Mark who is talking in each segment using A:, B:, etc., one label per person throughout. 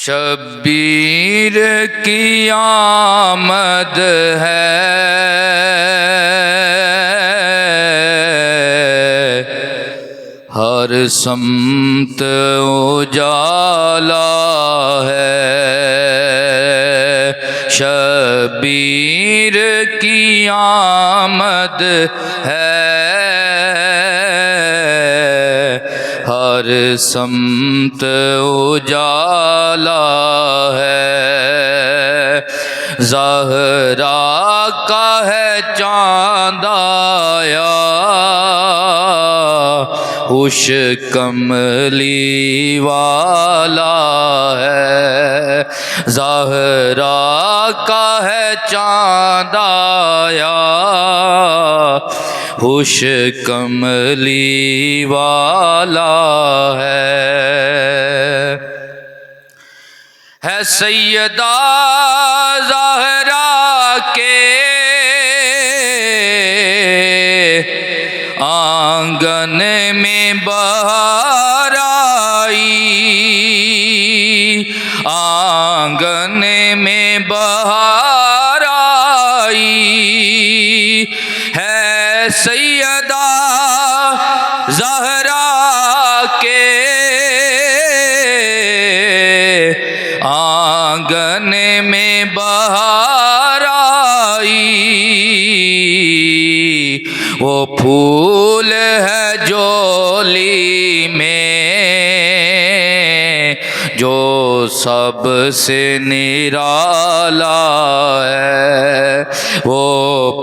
A: شبیر کی آمد ہے، ہر سمت اجالا ہے۔ شبیر کی آمد ہے، ہر سمت اجالا ہے۔ زہرا کا ہے چاند آیا، خوش کملی والا ہے۔ زہرا کا ہے چاند آیا، خوش کملی والا ہے سیدہ زہرا کے آنگن میں بہار آئی، آنگن میں بہار آئی ہے سیدہ زہرا کے آنگن میں بہار آئی۔ وہ پھول ہے جولی میں جو سب سے نرالا ہے، وہ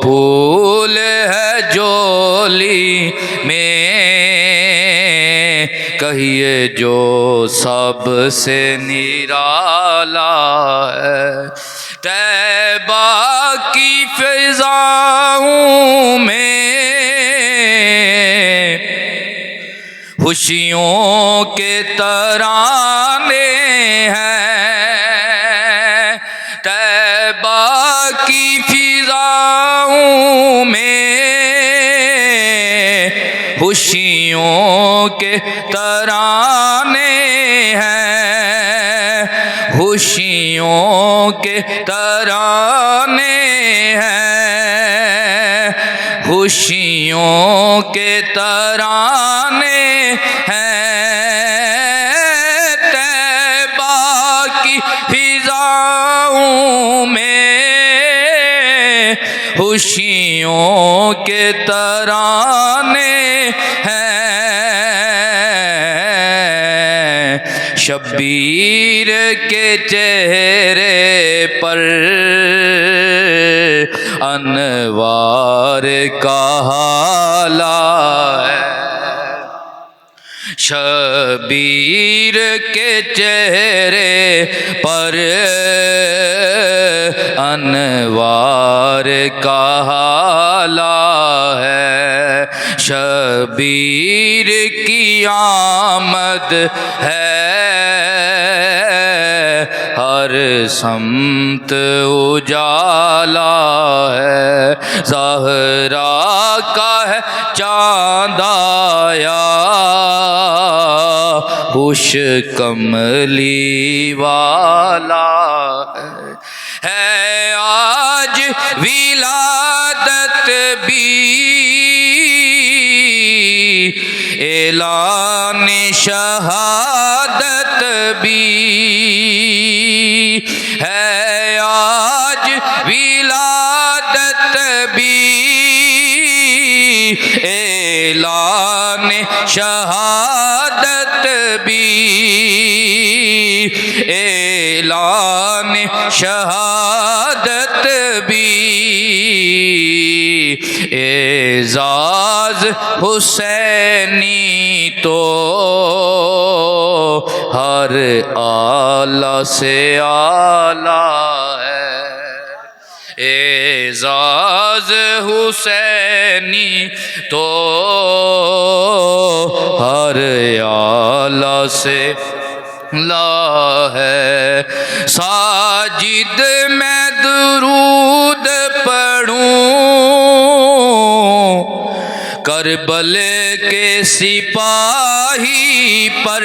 A: پھول ہے جولی میں کہیے جو سب سے نرالا ہے۔ طیبہ کی فضاؤں میں خوشیوں کے ترانے ہیں، طیبہ کی فضاؤں میں خوشیوں کے ترانے ہیں، خوشیوں کے ترانے ہیں، خوشیوں کے ترانے ہیں۔ طیبہ کی فضاؤں میں خوشیوں کے ترانے ہیں۔ شبیر کے چہرے پر انوار کا حالا ہے، شبیر کے چہرے پر انوار کا حالا ہے۔ شبیر کی آمد ہے، ہر سمت اجالا ہے۔ زہرا کا ہے چاند آیا، خوش کملی والا ہے۔ آج ولادت بھی اعلان شہادت بھی ہے، آج ولادت بھی اعلان شہادت بھی، اعلان شہادت بھی۔ اعزاز حسینی تو ہر آلہ سے اعلیٰ ہے، اعزاز حسینی تو ہر آلہ سے لا ہے۔ ساجد میں درود پڑھوں کربل کے سپاہی پر،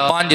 A: 5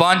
A: 5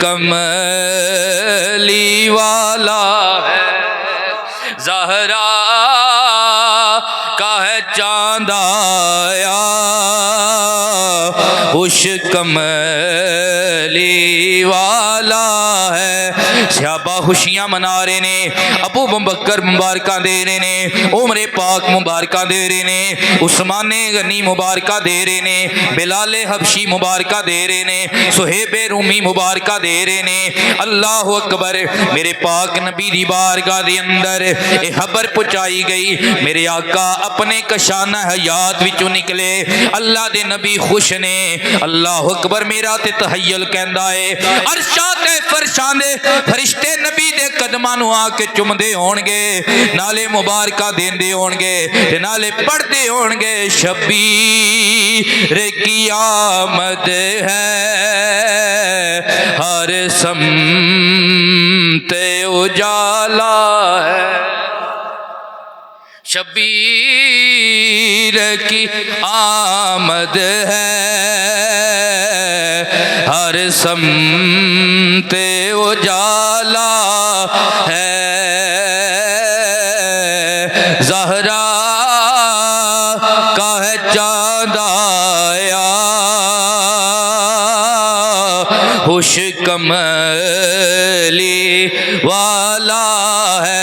A: کملی والا ہے زہرا کا ہے چاند آیا خوش کملی والا ہے صحابہ خوشیاں منا رہے نے ابو بکر مبارکہ دے رہے نے عمر پاک مبارکہ دے رہے نے عثمان غنی مبارکہ دے رہے نے بلال حبشی مبارکہ دے رہے نے صہیب رومی مبارکہ دے رہے نے اللہ اکبر میرے پاک نبی دی بارگاہ دے اندر یہ خبر پہنچائی گئی میرے آقا اپنے کشانہ حیات وچوں نکلے اللہ دے نبی خوش نے اللہ اکبر میرا تے تحیل کہندا ہے عرشاں تے فرشاں دے فرشتے نبی دے قدماں نوں آ کے چومدے ہون گے نالے مبارکہ دیندے ہون گے تے نالے پڑھدے ہون گے شبیر کی آمد ہے ہر سمت اجالا ہے شبیر کی آمد ہے ہر سمت اجالا ہے زہرا کا ہے چاند آیا خوش کملی والا ہے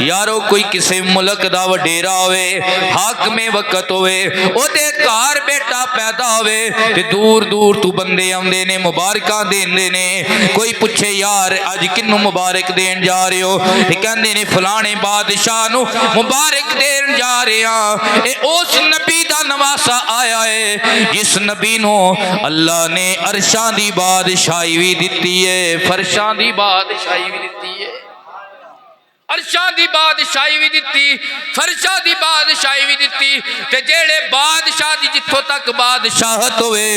A: یارو کوئی کسی ملک دا وڈیرا ہوئے حاکم وقت ہوئے او دے گھر بیٹا پیدا ہوئے تے دور دور تو بندے آندے نے مبارکاں دیندے نے کوئی پوچھے یار اج کنوں مبارک دین جا رہے ہو تے کہندے نے فلانے بادشاہ نو مبارک دین جا رہے ہاں اے اس نبی دا نواسا آیا ہے جس نبی نو اللہ نے عرشاں دی بادشاہی بھی دتی ہے فرشاں دی بادشاہی بھی دتی ہے عرشاں دی بادشاہی بھی دتی فرشاں دی بادشاہی بھی دتی تے جیڑے بادشاہ دی جتھوں تک بادشاہت ہوئے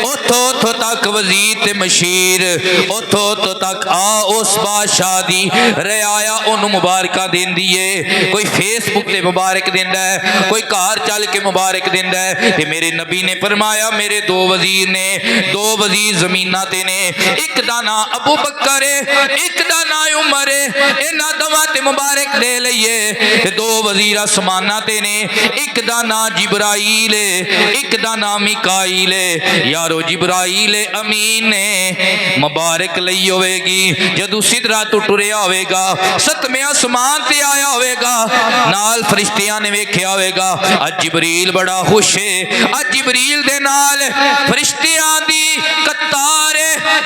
A: اتھوں تک وزیر تے مشیر اتھوں تک اس بادشاہ دی رعایا انہوں مبارکہ دیندی ہے کوئی فیس بک تے مبارک دیندا ہے کوئی کار چل کے مبارک دیندا ہے تے میرے نبی نے فرمایا میرے دو وزیر نے دو وزیر زمیناں تے نے ایک دا نام ابو بکر ہے ایک دا نام عمر ہے انہاں دوواں تے مبارک دے لئیے دو وزیر آسمانہ تے نے ایک دا نام جبرائیل ایک دا نام میکائیل یارو جبرائیل امین نے مبارک لئی ہوئے گی جدو سدرہ تو ٹریا ہوئے گا ستمیں آسمان تے آیا ہوئے گا نال فرشتیاں نے ویکھیا ہوئے گا اج جبریل بڑا خوش ہے اج جبریل دے نال فرشتیاں دی قطار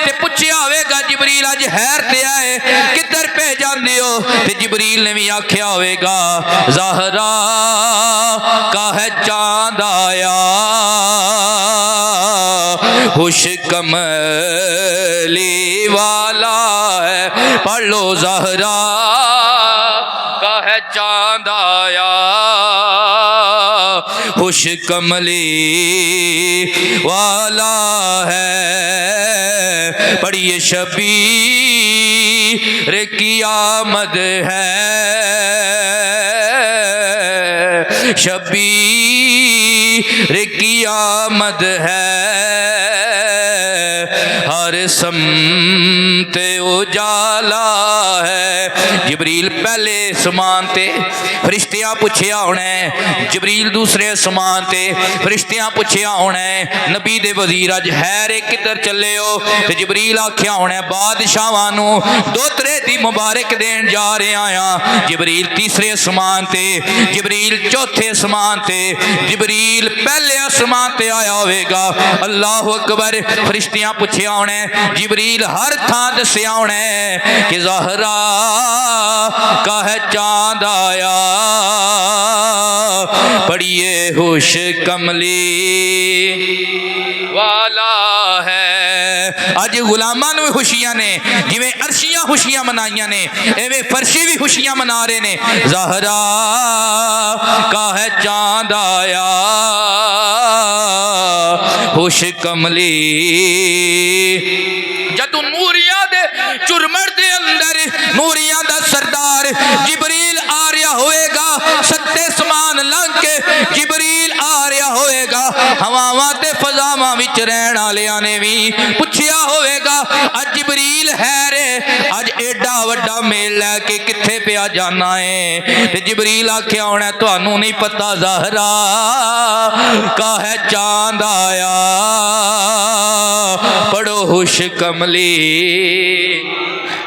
A: تے پوچھیا ہوئے گا جبریل اج خیر تے آئے کدھر پہ جاندے ہو تے جبریل نے بھی آکھیا ہوئے گا زہرا کا ہے چاند آیا خوش کملی والا ہے پڑھ لو زہرا کا ہے چاند آیا خوش کملی والا ہے پڑھیے شبیر کی آمد ہے شبیر کی آمد ہے ہر سمت اجالا ہے جبریل پہلے سمان تے فرشتیاں پوچھیا ہونا ہے جبریل دوسرے سمان تے فرشتیاں پوچھیا ہونا ہے نبی دے وزیر اج حیرے کدھر چلے ہو تے جبریل آکھیا ہونا ہے بادشاہاں نو دوترے دی مبارک دین جا رہے آیا جبریل تیسرے سمان تے جبریل چوتھے سمان تے جبریل پہلے آسمان تے آیا ہوئے گا اللہ اکبر فرشتیاں پوچھیا ہونا ہے جبریل ہر تھان دسیا ہونا ہے کہ زہرا کا ہے چاند آیا پڑھیے خوش کملی والا ہے اج غلاماں نو خوشیاں نے جویں عرشیاں خوشیاں منائیاں نے ایویں فرشی بھی خوشیاں منا رہے نے زہرا کا ہے چاند آیا خوش کملی جدو نوریاں دے چرمڑ دے اندر نوریاں دا سردار جبریل آ رہا ہوئے گا ستے سمان لنگ کے جبریل آ رہا ہوئے گا ہواواں تے فضاواں وچ رہن والیاں نے وی پوچھیا ہوئے گا اج جبریل ہے رے اج ایڈا وڈا میل لے کے کتھے پیا جانا ہے تے جبریل آکھیا ہونا تانوں نہیں پتہ زہرا کا ہے چاند آیا پڑھو ہوش کملی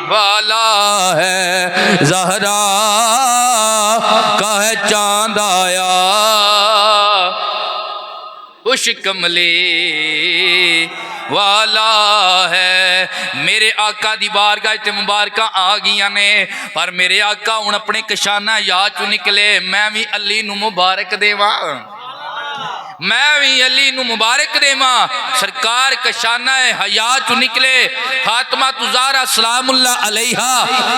A: والا ہے زہرا کا ہے چاند آیا خوش کملی والا ہے. میرے آقا دی بارگاہ تے مبارکہ آ گیا نے پر میرے آقا ہن اپنے کشانہ یا چو نکلے میں بھی علی نو مبارک دیواں میں بھی علی نو مبارک دیواں سرکار کشانہ حیا چو نکلے فاطمہ زہرا سلام اللہ علیہا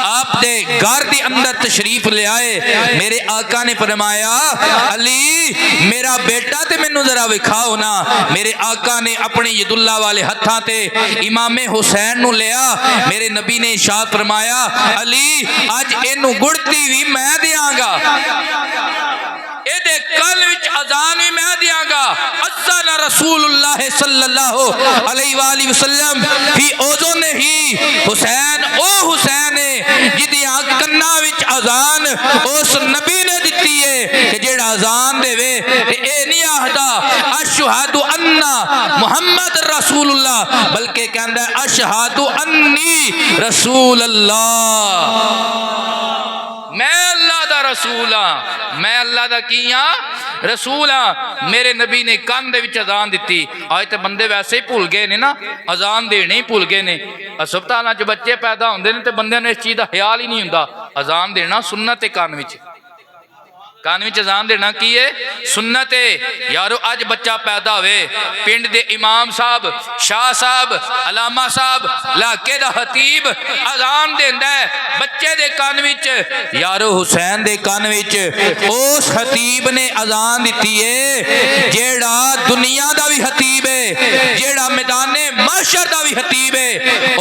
A: آپ دے گھر دی اندر تشریف لے آئے. میرے آقا نے فرمایا علی میرا بیٹا تے مینوں ذرا وکھاؤ نا. میرے آقا نے اپنے ید اللہ والے ہتھاں تے امام حسین نو لیا. میرے نبی نے ارشاد فرمایا علی اج اینو گڑتی بھی میں دیاں گا اے دے کل وچ اذان بھی میں دیاں گا. اذن رسول اللہ صلی اللہ علیہ وآلہ وسلم فی اوذن ہی حسین او حسین جدیاں کناں وچ اذان اس نبی نے دتی ہے کہ جیڑا اذان دے وے تے اے نہیں آہدا اشہد ان محمد رسول اللہ بلکہ کہندا ہے اشہد انی رسول اللہ میں اللہ دا رسول ہاں میں اللہ دا کیاں رسول ہاں. میرے نبی نے کان دے وچ اذان دتی. آج تے بندے ویسے ہی بھول گئے نے نا اذان دینے ہی بھول گئے نے. ہسپتالاں چ بچے پیدا ہوندے نے تے بندیاں نوں اس چیز دا خیال ہی نہیں ہوندا. اذان دینا سنت ہے کان وچ اذان دینا کی ہے سنت ہے. یارو اج بچہ پیدا ہوئے پنڈ دے امام صاحب شاہ صاحب علامہ صاحب علاقے دا خطیب اذان دیندا ہے بچے دے کان وچ. یارو حسین دے کان وچ اس خطیب نے اذان دتی ہے جیڑا دنیا دا بھی خطیب ہے جیڑا میدان محشر دا بھی خطیب ہے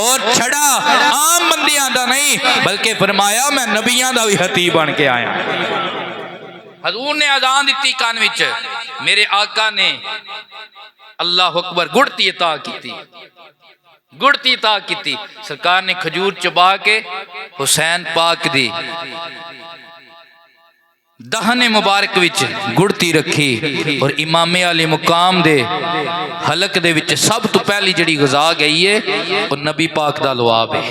A: اور چھڑا عام بندیاں دا نہیں بلکہ فرمایا میں نبیاں دا بھی خطیب بن کے آیا. حضور نے اذان دیتی کان وچ. میرے آقا نے اللہ اکبر گڑتی عطا کیتی. سرکار نے کھجور چبا کے حسین پاک دی دہن مبارک وچ گڑتی رکھی اور امام علی مقام دے حلق دے وچ سب تو پہلی جڑی غذا گئی ہے وہ نبی پاک دا لعاب ہے.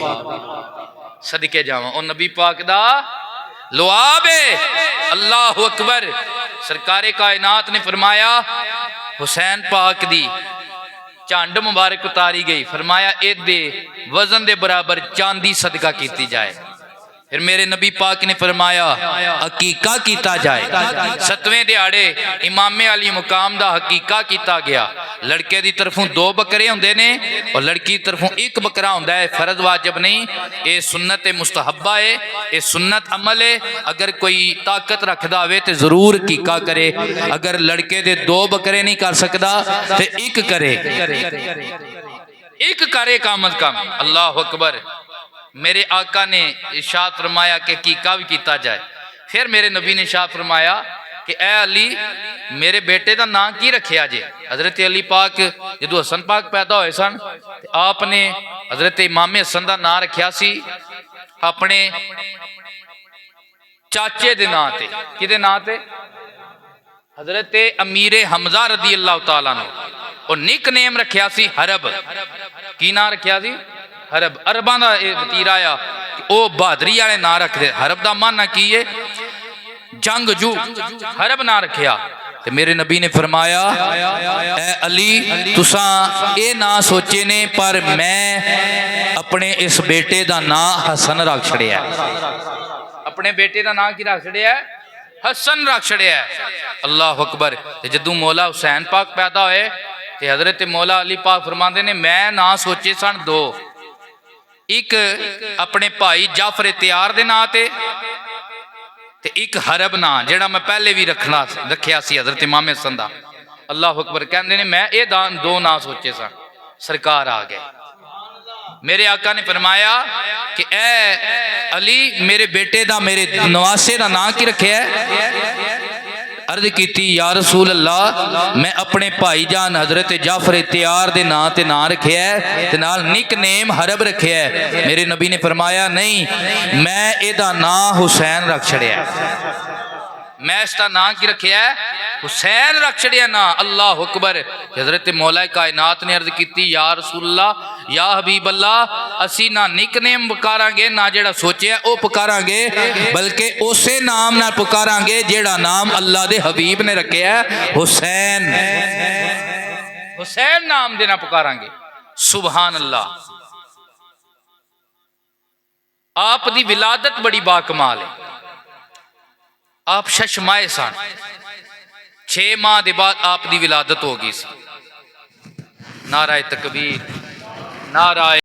A: صدقے جاواں وہ نبی پاک دا لعاب ہے. اللہ اکبر. سرکار کائنات نے فرمایا حسین پاک دی چانڈ مبارک اتاری گئی. فرمایا اے دے وزن دے برابر چاندی صدقہ کیتی جائے. پھر میرے نبی پاک نے فرمایا عقیقہ کیتا جائے. 7ویں دیہاڑے امام علی مقام دا عقیقہ کیتا گیا. لڑکے دی طرفوں 2 بکرے ہوندے نے اور لڑکی دی طرفوں 1 بکرا ہوندا ہے. فرض واجب نہیں. اے سنت مستحبہ ہے اے سنت عمل ہے. اگر کوئی طاقت رکھدا ہوئے تے ضرور عقیقہ کرے. اگر لڑکے دے 2 بکرے نہیں کر سکدا تے 1 کرے. 1 کرے کم از کم. اللہ اکبر. میرے آقا نے ارشاد فرمایا کہ عقیقہ بھی کیتا جائے. پھر میرے نبی نے ارشاد فرمایا کہ اے علی میرے بیٹے دا نام کی رکھیا جے. حضرت علی پاک جدو حسن پاک پیدا ہوئے سن آپ نے حضرت امام حسن دا نام رکھیا سی اپنے چاچے دے نام تے. کدے نام تے؟ حضرت امیر حمزہ رضی اللہ تعالیٰ عنہ. اور نک نیم رکھیا سی حرب. کی نام رکھیا سی؟ حرب. عرباں دا وتیر آیا کہ او بہادری والے نام رکھ دے. حرب دا معنی کی ہے جنگ جو. حرب نام رکھیا. تے میرے نبی نے فرمایا اے علی تساں اے نہ سوچے نے پر میں اپنے اس بیٹے دا نام حسن رکھ چھڑیا ہے. اپنے بیٹے دا نام کی رکھ چھڑیا ہے؟ حسن رکھ چھڑیا ہے. اللہ اکبر. تے جدوں مولا حسین پاک پیدا ہوئے تے حضرت مولا علی پاک فرماندے نے میں نہ سوچے سن 2. ایک اپنے بھائی جعفر تیار دے نام تے ایک حرب نام جیڑا میں پہلے بھی رکھیا سی حضرت امام حسن دا. اللہ اکبر. کہندے نے میں اے 2 نام سوچے سن. سرکار آ گئے. میرے آقا نے فرمایا کہ اے علی میرے بیٹے دا میرے نواسے دا نام کی رکھیا ہے؟ عرض کیتی یا رسول اللہ میں اپنے بھائی جان حضرت جعفر تیار دے نا تے نا رکھیا ہے تے نال نک نیم حرب رکھیا ہے. میرے نبی نے فرمایا نہیں میں ایدا نا حسین رکھ چھڑیا ہے. میں اس کا نا کی رکھیا ہے حسین رکھ چھڑیا نا. اللہ اکبر. حضرت مولا کائنات نے عرض کیتی یا رسول اللہ یا حبیب اللہ اسی نہ نک نیم پکاراں گے نہ جیڑا سوچیا او پکاراں گے بلکہ اسے نام نہ پکاراں گے جیڑا نام اللہ دے حبیب نے رکھیا ہے حسین. حسین نام دینا پکاراں گے. سبحان اللہ. آپ دی ولادت بڑی باکمال ہے. آپ ششمائے سن. 6 ماہ دے بعد آپ دی ولادت ہو گئی سی. نعرہ تکبیر، نعرہ